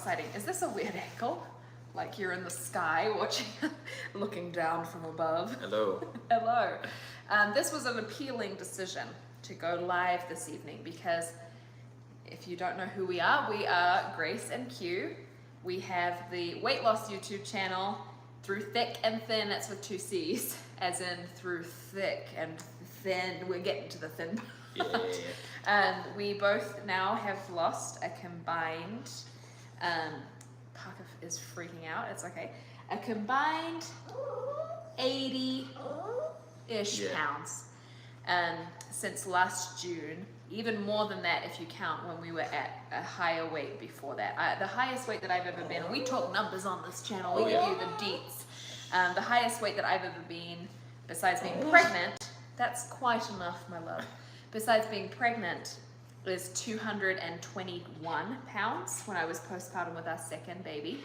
exciting. Is this a weird angle? Like you're in the sky watching, looking down from above. Hello. Hello. This was an appealing decision to go live this evening because if you don't know who we are Grace and Q. We have the weight loss YouTube channel, Through Thick and Thin, that's with 2 C's, as in through thick and thin. We're getting to the thin part. Yeah. We both now have lost a combined, Parker is freaking out, it's okay, a combined 80-ish pounds since last June. Even more than that if you count when we were at a higher weight before that. The highest weight that I've ever been, and we talk numbers on this channel, we give you the deets. The highest weight that I've ever been, besides being pregnant, that's quite enough, my love. Besides being pregnant, is 221 pounds when I was postpartum with our second baby.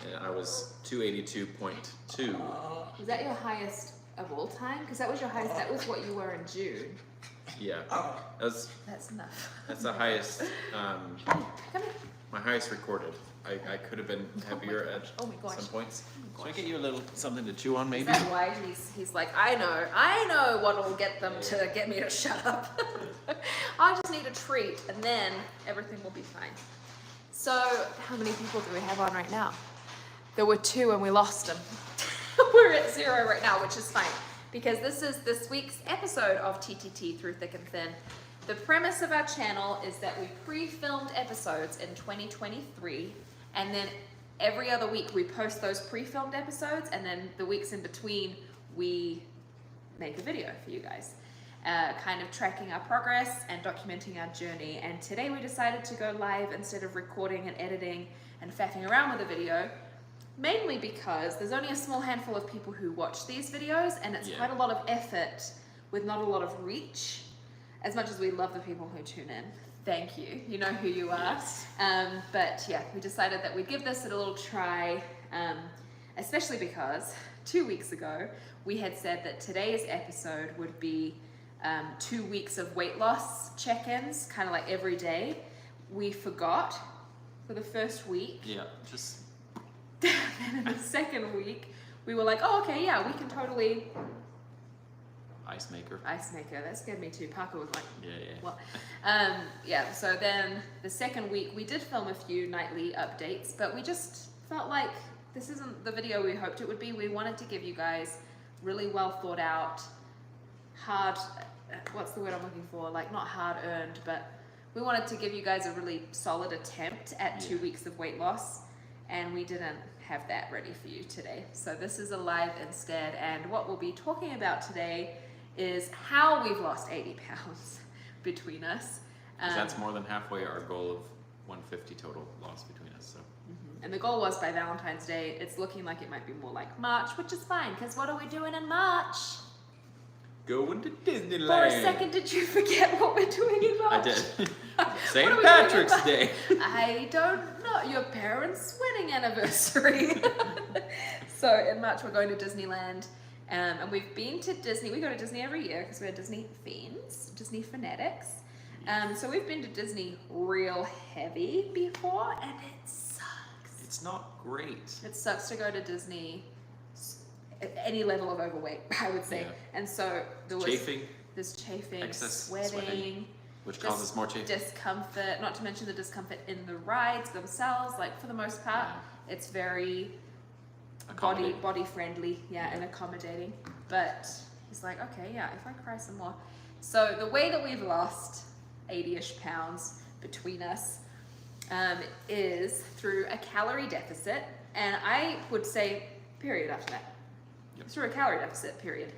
And I was 282.2. Was that your highest of all time? Because that was your highest, that was what you were in June. Yeah, that's enough. That's the highest. Come here. My highest recorded. I could have been heavier at some points. Should I get you a little something to chew on, maybe? Is that why he's like, I know what will get them to get me to shut up. I just need a treat, and then everything will be fine. So, how many people do we have on right now? There were 2 and we lost them. We're at 0 right now, which is fine. Because this is this week's episode of TTT Through Thick and Thin. The premise of our channel is that we pre-filmed episodes in 2023, and then every other week we post those pre-filmed episodes, and then the weeks in between we make a video for you guys, kind of tracking our progress and documenting our journey. And today we decided to go live instead of recording and editing and faffing around with a video. Mainly because there's only a small handful of people who watch these videos, and it's quite a lot of effort with not a lot of reach. As much as we love the people who tune in, thank you. You know who you are. Yes. But yeah, we decided that we'd give this a little try, especially because 2 weeks ago we had said that today's episode would be 2 weeks of weight loss check-ins, kind of like every day. We forgot for the first week. Yeah, just... Then in the second week, we were like, oh, okay, yeah, we can totally... Ice maker. That scared me too. Parker was like, yeah. What? Yeah, so then the second week, we did film a few nightly updates, but we just felt like this isn't the video we hoped it would be. We wanted to give you guys really well thought out, hard, what's the word I'm looking for? Like, not hard earned, but we wanted to give you guys a really solid attempt at 2 weeks of weight loss. And we didn't have that ready for you today. So this is a live instead, and what we'll be talking about today is how we've lost 80 pounds between us. That's more than halfway our goal of 150 total loss between us. So. And the goal was by Valentine's Day. It's looking like it might be more like March, which is fine, because what are we doing in March? Going to Disneyland. For a second, did you forget what we're doing in March? I did. St. Patrick's Day. I don't know. Your parents' wedding anniversary. So in March we're going to Disneyland, and we've been to Disney. We go to Disney every year because we're Disney fiends, Disney fanatics. So we've been to Disney real heavy before, and it sucks. It's not great. It sucks to go to Disney at any level of overweight, I would say. And so there was chafing, excess sweating, which causes more chafing. Discomfort, not to mention the discomfort in the rides themselves. Like, for the most part, it's very body friendly, and accommodating. But he's like, okay, if I cry some more. So the way that we've lost 80-ish pounds between us is through a calorie deficit, and I would say period after that. Through a calorie deficit, period.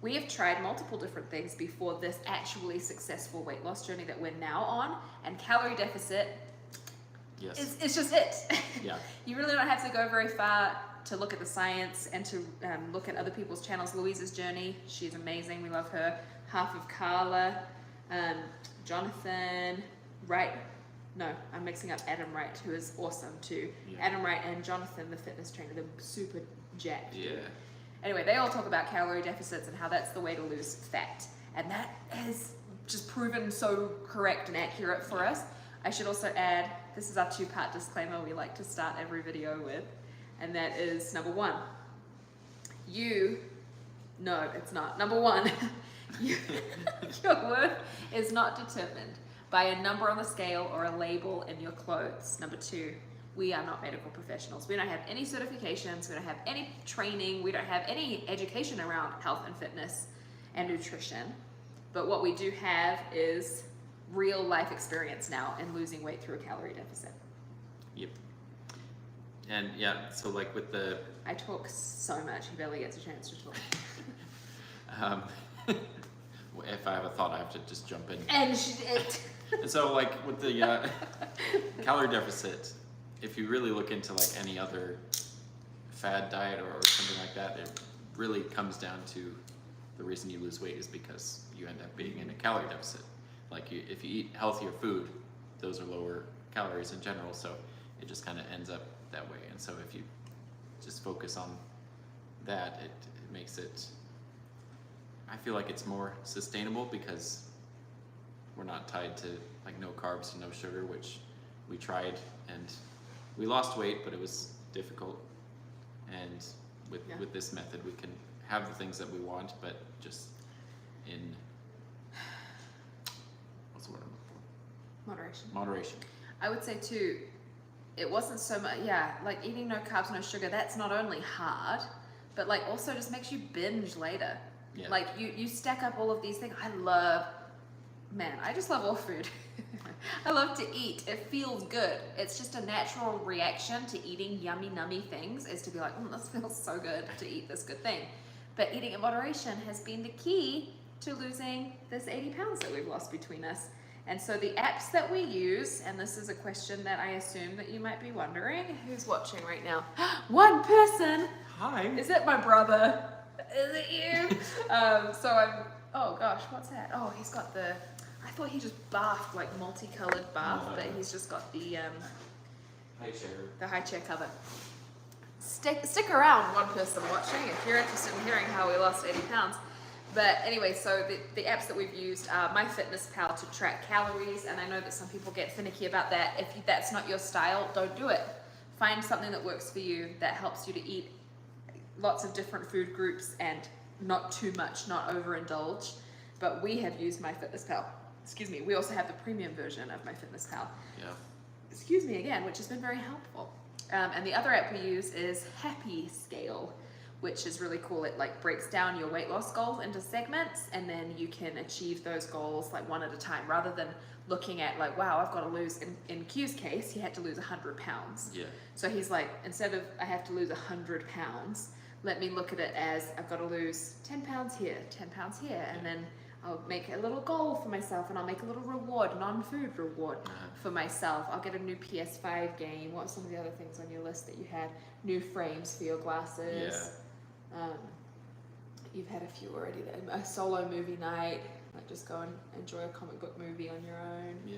We have tried multiple different things before this actually successful weight loss journey that we're now on, and calorie deficit is just it. Yeah. You really don't have to go very far to look at the science and to look at other people's channels. Louise's journey, she's amazing, we love her. Half of Carla, Jonathan, Wright, no, I'm mixing up Adam Wright, who is awesome too. Adam Wright and Jonathan, the fitness trainer, they're super jacked. Yeah. Anyway, they all talk about calorie deficits and how that's the way to lose fat. And that has just proven so correct and accurate for us. I should also add, this is our two-part disclaimer we like to start every video with, and that is number one. No, it's not. Number one, your worth is not determined by a number on the scale or a label in your clothes. Number two, we are not medical professionals. We don't have any certifications, we don't have any training, we don't have any education around health and fitness and nutrition. But what we do have is real life experience now in losing weight through a calorie deficit. Yep. And yeah, so like with the... I talk so much, he barely gets a chance to talk. If I have a thought, I have to just jump in. And so like with the calorie deficit, if you really look into like any other fad diet or something like that, it really comes down to the reason you lose weight is because you end up being in a calorie deficit. Like if you eat healthier food, those are lower calories in general, so it just kind of ends up that way. And so if you just focus on that, it makes it, I feel like it's more sustainable because we're not tied to like no carbs and no sugar, which we tried and we lost weight, but it was difficult. And with this method, we can have the things that we want, but just in, what's the word I'm looking for? Moderation. I would say too, it wasn't so much, like eating no carbs, no sugar, that's not only hard, but like also just makes you binge later. Yeah. Like you stack up all of these things. I just love all food. I love to eat. It feels good. It's just a natural reaction to eating yummy, nummy things is to be like, this feels so good to eat this good thing. But eating in moderation has been the key to losing this 80 pounds that we've lost between us. And so the apps that we use, and this is a question that I assume that you might be wondering, who's watching right now? One person. Hi. Is it my brother? Is it you? Oh gosh, what's that? Oh, he's got I thought he just bathed, like multicolored bath, but he's just got the high chair cover. Stick around, one person watching, if you're interested in hearing how we lost 80 pounds. But anyway, so the apps that we've used are MyFitnessPal to track calories, and I know that some people get finicky about that. If that's not your style, don't do it. Find something that works for you, that helps you to eat lots of different food groups and not too much, not overindulge. But we have used MyFitnessPal. Excuse me, we also have the premium version of MyFitnessPal. Yeah. Excuse me again, which has been very helpful. And the other app we use is Happy Scale, which is really cool. It like breaks down your weight loss goals into segments, and then you can achieve those goals like one at a time, rather than looking at like, wow, I've got to lose, in Q's case, he had to lose 100 pounds. Yeah. So he's like, instead of I have to lose 100 pounds, let me look at it as I've got to lose 10 pounds here, 10 pounds here, and then I'll make a little goal for myself, and I'll make a little reward, non-food reward for myself. I'll get a new PS5 game. What are some of the other things on your list that you had? New frames for your glasses. Yeah. You've had a few already. A solo movie night, like just go and enjoy a comic book movie on your own. Yeah.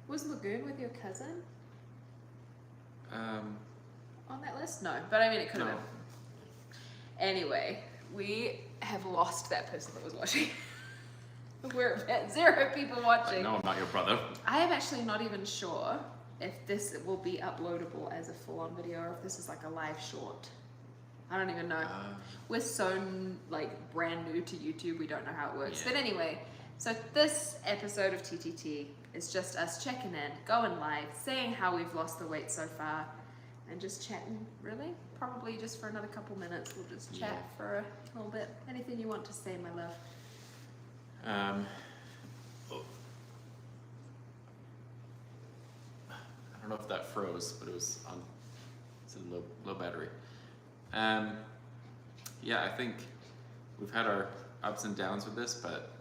Was Lagoon with your cousin? On that list? No, but I mean it could have been. Anyway, we have lost that person that was watching. We're at 0 people watching. No, I'm not your brother. I am actually not even sure if this will be uploadable as a full-on video or if this is like a live short. I don't even know. We're so like brand new to YouTube, we don't know how it works. Yeah. But anyway, so this episode of TTT is just us checking in, going live, saying how we've lost the weight so far, and just chatting, really. Probably just for another couple minutes, we'll just chat for a little bit. Anything you want to say, my love? I don't know if that froze, but it was on. It's a low battery. Yeah, I think we've had our ups and downs with this, but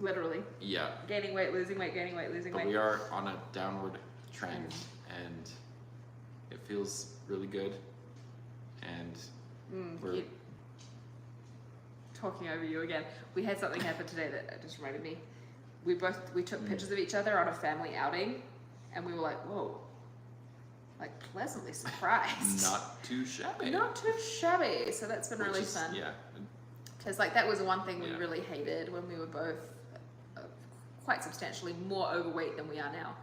literally. Yeah. Gaining weight, losing weight, gaining weight, losing weight. But we are on a downward trend, and it feels really good. And we're talking over you again. We had something happen today that just reminded me. We took pictures of each other on a family outing, and we were like, whoa, like pleasantly surprised. Not too shabby. Not too shabby. So that's been really fun. Yeah. Because like that was the one thing we really hated when we were both quite substantially more overweight than we are now.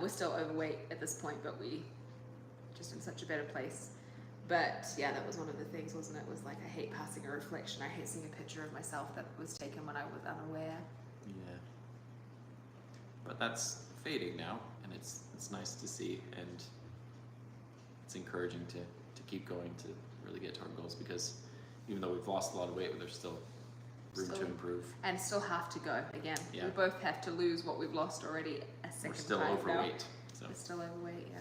We're still overweight at this point, but we just in such a better place. But yeah, that was one of the things, wasn't it? Was like, I hate passing a reflection. I hate seeing a picture of myself that was taken when I was unaware. Yeah. But that's fading now, and it's nice to see, and it's encouraging to keep going to really get to our goals, because even though we've lost a lot of weight, there's still room to improve. And still have to go again. Yeah. We both have to lose what we've lost already a second time. We're still overweight. So. We're still overweight, yeah.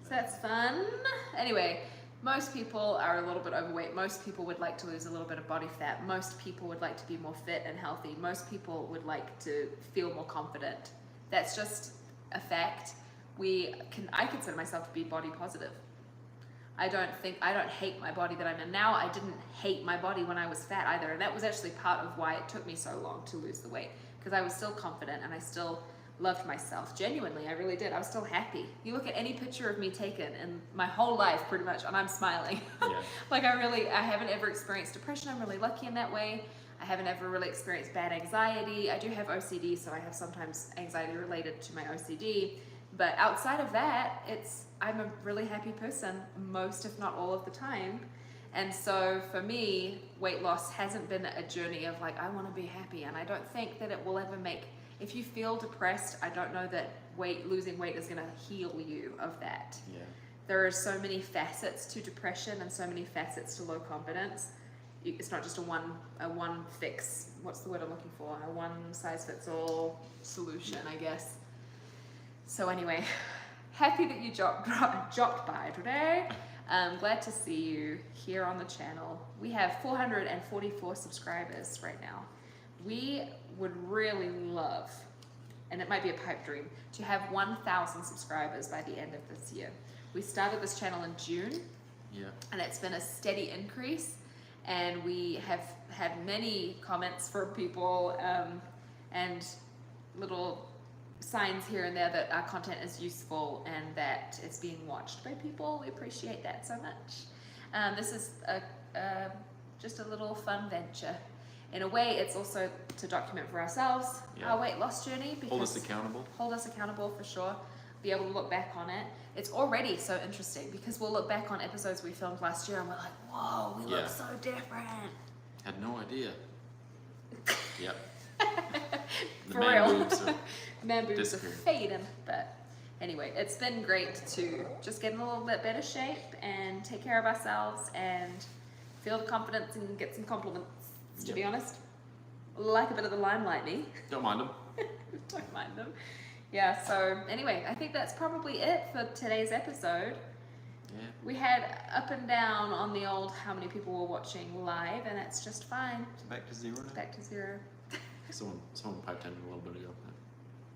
So that's fun. Anyway, most people are a little bit overweight. Most people would like to lose a little bit of body fat. Most people would like to be more fit and healthy. Most people would like to feel more confident. That's just a fact. I consider myself to be body positive. I don't hate my body that I'm in now. I didn't hate my body when I was fat either. And that was actually part of why it took me so long to lose the weight, because I was still confident and I still loved myself. Genuinely, I really did. I was still happy. You look at any picture of me taken in my whole life pretty much, and I'm smiling. Yeah. Like I haven't ever experienced depression. I'm really lucky in that way. I haven't ever really experienced bad anxiety. I do have OCD, so I have sometimes anxiety related to my OCD. But outside of that, I'm a really happy person most, if not all of the time. And so for me, weight loss hasn't been a journey of like, I want to be happy. And I don't think that it will ever if you feel depressed, I don't know that losing weight is going to heal you of that. Yeah. There are so many facets to depression and so many facets to low confidence. It's not just a one fix, what's the word I'm looking for? A one size fits all solution, I guess. So anyway, happy that you dropped by today. Glad to see you here on the channel. We have 444 subscribers right now. We would really love, and it might be a pipe dream, to have 1,000 subscribers by the end of this year. We started this channel in June, and it's been a steady increase, and we have had many comments from people and little signs here and there that our content is useful and that it's being watched by people. We appreciate that so much. This is just a little fun venture. In a way, it's also to document for ourselves our weight loss journey. Hold us accountable. Hold us accountable for sure. Be able to look back on it. It's already so interesting because we'll look back on episodes we filmed last year and we're like, whoa, we look so different. Had no idea. Yep. For real. Man boobs are fading. But anyway, it's been great to just get in a little bit better shape and take care of ourselves and feel the confidence and get some compliments. To be honest, like a bit of the limelight, me. Don't mind them. Don't mind them. Yeah, so anyway, I think that's probably it for today's episode. Yeah. We had up and down on the old how many people were watching live, and that's just fine. Is it back to zero now? Back to zero. Someone piped in a little bit ago.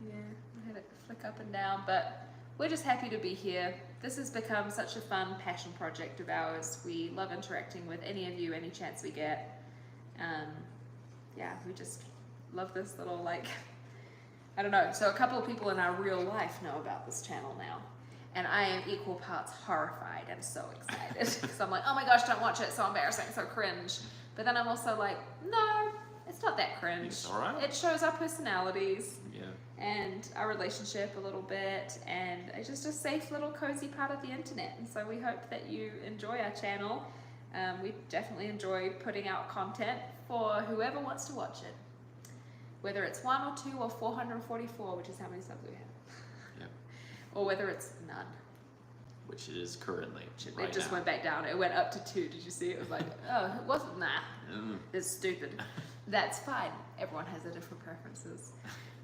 Yeah, we had it flick up and down, but we're just happy to be here. This has become such a fun passion project of ours. We love interacting with any of you any chance we get. Yeah, we just love this little, like, I don't know. So a couple of people in our real life know about this channel now. And I am equal parts horrified and so excited. Because I'm like, oh my gosh, don't watch it. So embarrassing, so cringe. But then I'm also like, no, it's not that cringe. It's all right. It shows our personalities. Yeah. And our relationship a little bit. And it's just a safe little cozy part of the internet. And so we hope that you enjoy our channel. We definitely enjoy putting out content for whoever wants to watch it. Whether it's 1 or 2 or 444, which is how many subs we have. Yeah. Or whether it's none. Which it is currently. It just went back down. It went up to 2. Did you see? It was like, oh, it wasn't that. It's stupid. That's fine. Everyone has their different preferences.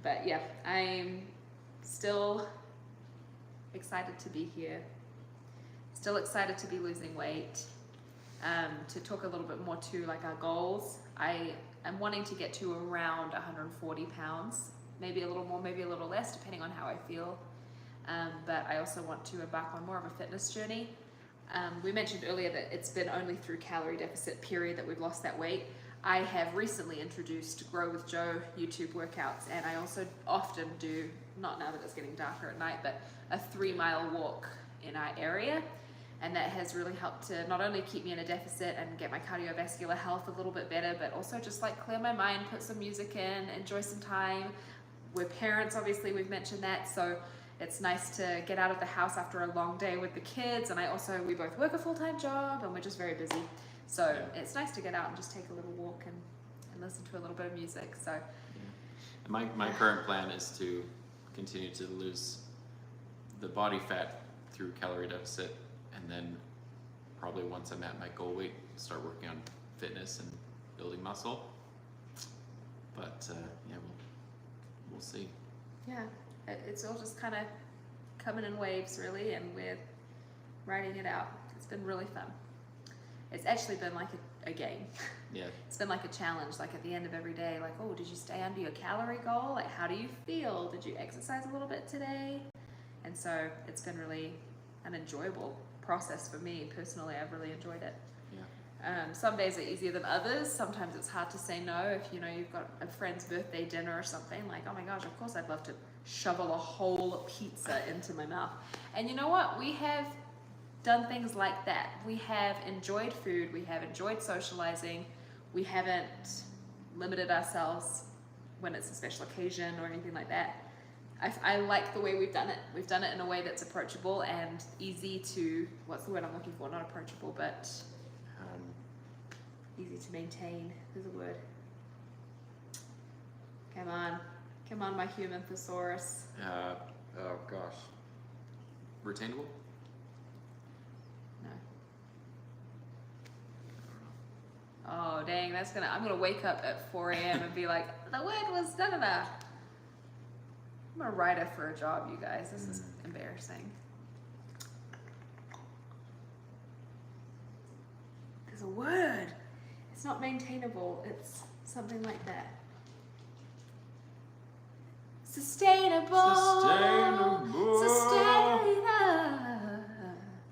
But yeah, I'm still excited to be here. Still excited to be losing weight. To talk a little bit more to like our goals. I am wanting to get to around 140 pounds, maybe a little more, maybe a little less, depending on how I feel. But I also want to embark on more of a fitness journey. We mentioned earlier that it's been only through calorie deficit period that we've lost that weight. I have recently introduced Grow with Joe YouTube workouts, and I also often do, not now that it's getting darker at night, but a 3-mile walk in our area. And that has really helped to not only keep me in a deficit and get my cardiovascular health a little bit better, but also just like clear my mind, put some music in, enjoy some time, We're parents, obviously, we've mentioned that, so it's nice to get out of the house after a long day with the kids, and we both work a full-time job, and we're just very busy. So it's nice to get out and just take a little walk and listen to a little bit of music. So my current plan is to continue to lose the body fat through calorie deficit, and then probably once I'm at my goal weight, start working on fitness and building muscle. But we'll see. Yeah, it's all just kind of coming in waves, really, and we're writing it out. It's been really fun. It's actually been like a game. Yeah. It's been like a challenge, like at the end of every day, like, oh, did you stay under your calorie goal? Like, how do you feel? Did you exercise a little bit today? And so it's been really an enjoyable process for me personally. I've really enjoyed it. Yeah. Some days are easier than others. Sometimes it's hard to say no if you've got a friend's birthday dinner or something. Like, oh my gosh, of course I'd love to shovel a whole pizza into my mouth. And you know what? We have done things like that. We have enjoyed food. We have enjoyed socializing. We haven't limited ourselves when it's a special occasion or anything like that. I like the way we've done it. We've done it in a way that's approachable and easy to, what's the word I'm looking for? Not approachable, but easy to maintain. There's a word. Come on, my human thesaurus. Oh gosh. Retainable? No. Oh dang, I'm gonna wake up at 4 a.m. and be like, the word was da-da-da. I'm a writer for a job, you guys. This is embarrassing. There's a word. It's not maintainable. It's something like that. Sustainable.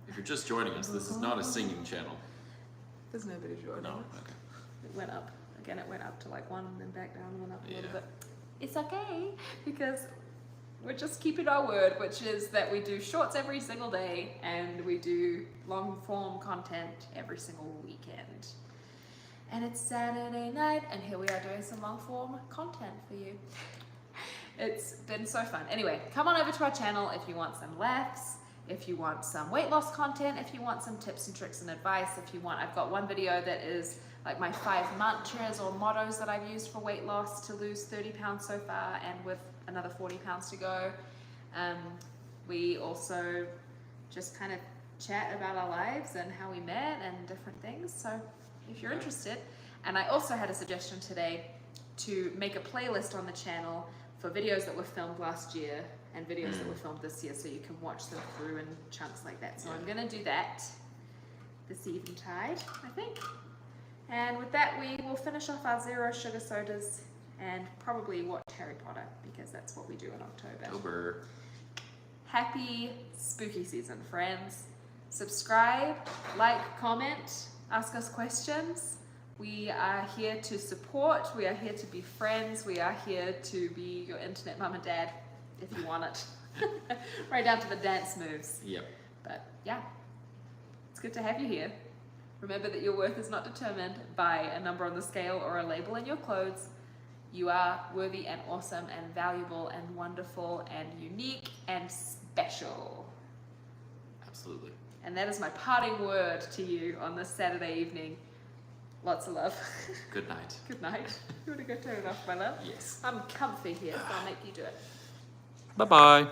If you're just joining us, this is not a singing channel. There's nobody joining us. Okay. It went up. Again, it went up to like 1 and then back down and went up a little Yeah. bit. It's okay because we're just keeping our word, which is that we do shorts every single day and we do long form content every single weekend. And it's Saturday night and here we are doing some long form content for you. It's been so fun. Anyway, come on over to our channel if you want some laughs, if you want some weight loss content, if you want some tips and tricks and advice, I've got one video that is like my 5 mantras or mottos that I've used for weight loss to lose 30 pounds so far and with another 40 pounds to go. We also just kind of chat about our lives and how we met and different things. So if you're interested, and I also had a suggestion today to make a playlist on the channel for videos that were filmed last year and videos that were filmed this year so you can watch them through in chunks like that. So I'm gonna do that this eventide, I think. And with that, we will finish off our 0 sugar sodas and probably watch Harry Potter because that's what we do in October. Happy spooky season, friends. Subscribe, like, comment, ask us questions. We are here to support, we are here to be friends, we are here to be your internet mum and dad if you want it. Right down to the dance moves. Yep. But yeah, it's good to have you here. Remember that your worth is not determined by a number on the scale or a label in your clothes. You are worthy and awesome and valuable and wonderful and unique and special. Absolutely. And that is my parting word to you on this Saturday evening. Lots of love. Good night. Good night. You want to go turn it off, my love? Yes. I'm comfy here, so I'll make you do it. Bye-bye.